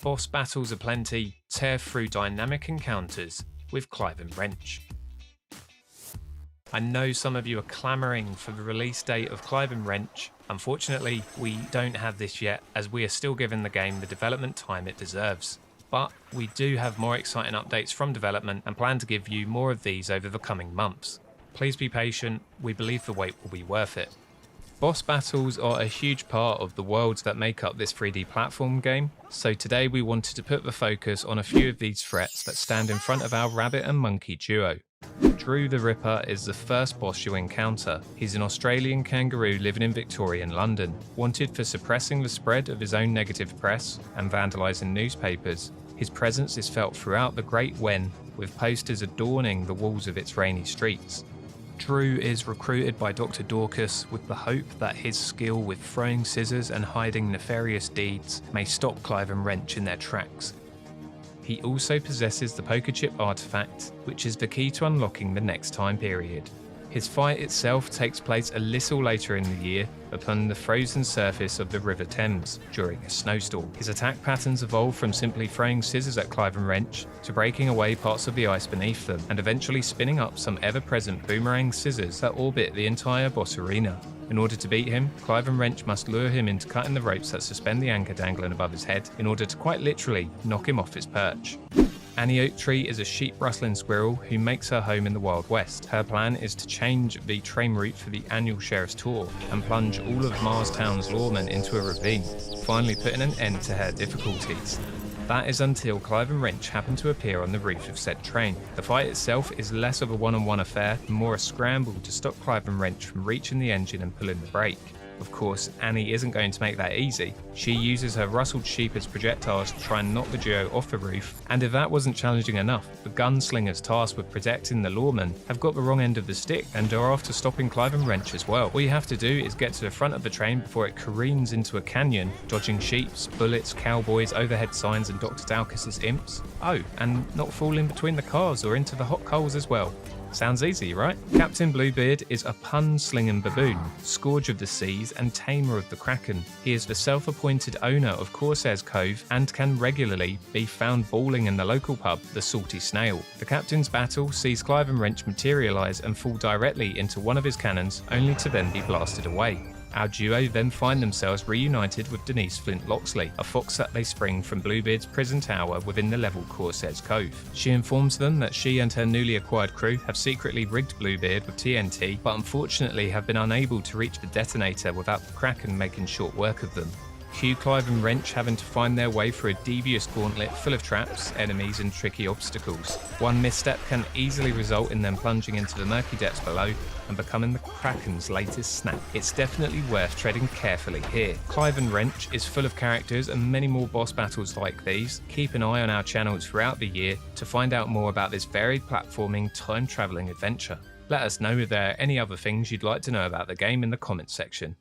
Boss battles aplenty, tear through dynamic encounters with Clive N Wrench. I know some of you are clamouring for the release date of Clive N Wrench. Unfortunately, we don't have this yet, as we are still giving the game the development time it deserves. But we do have more exciting updates from development and plan to give you more of these over the coming months. Please be patient, we believe the wait will be worth it. Boss battles are a huge part of the worlds that make up this 3D platform game, so today we wanted to put the focus on a few of these threats that stand in front of our rabbit and monkey duo. Drew the Ripper is the first boss you'll encounter. He's an Australian kangaroo living in Victorian London, wanted for suppressing the spread of his own negative press and vandalising newspapers. His presence is felt throughout the Great Wen, with posters adorning the walls of its rainy streets. Drew is recruited by Dr Daucus with the hope that his skill with throwing scissors and hiding nefarious deeds may stop Clive N Wrench in their tracks. He also possesses the poker chip artifact, which is the key to unlocking the next time period. His fight itself takes place a little later in the year upon the frozen surface of the River Thames during a snowstorm. His attack patterns evolve from simply throwing scissors at Clive N Wrench to breaking away parts of the ice beneath them and eventually spinning up some ever-present boomerang scissors that orbit the entire boss arena. In order to beat him, Clive N Wrench must lure him into cutting the ropes that suspend the anchor dangling above his head in order to quite literally knock him off his perch. Annie Oaktree is a sheep rustling squirrel who makes her home in the Wild West. Her plan is to change the train route for the annual Sheriff's Tour and plunge all of Marstown's lawmen into a ravine, finally putting an end to her difficulties. That is until Clive N Wrench happen to appear on the roof of said train. The fight itself is less of a one-on-one affair and more a scramble to stop Clive N Wrench from reaching the engine and pulling the brake. Of course, Annie isn't going to make that easy. She uses her rustled sheep as projectiles to try and knock the duo off the roof, and if that wasn't challenging enough, the gunslingers tasked with protecting the lawmen have got the wrong end of the stick and are after stopping Clive N Wrench as well. All you have to do is get to the front of the train before it careens into a canyon, dodging sheeps, bullets, cowboys, overhead signs and Dr Daucus's imps. Oh, and not fall in between the cars or into the hot coals as well. Sounds easy, right? Captain Bluebeard is a pun-slinging baboon, scourge of the seas and tamer of the Kraken. He is the self-appointed owner of Corsair's Cove and can regularly be found bawling in the local pub, the Salty Snail. The captain's battle sees Clive N Wrench materialise and fall directly into one of his cannons, only to then be blasted away. Our duo then find themselves reunited with Denise Flint Loxley, a fox that they spring from Bluebeard's prison tower within the level Corsair's Cove. She informs them that she and her newly acquired crew have secretly rigged Bluebeard with TNT, but unfortunately have been unable to reach the detonator without the Kraken making short work of them. Cue Clive N Wrench having to find their way through a devious gauntlet full of traps, enemies and tricky obstacles. One misstep can easily result in them plunging into the murky depths below and becoming the Kraken's latest snack. It's definitely worth treading carefully here. Clive N Wrench is full of characters and many more boss battles like these. Keep an eye on our channels throughout the year to find out more about this varied platforming, time-travelling adventure. Let us know if there are any other things you'd like to know about the game in the comments section.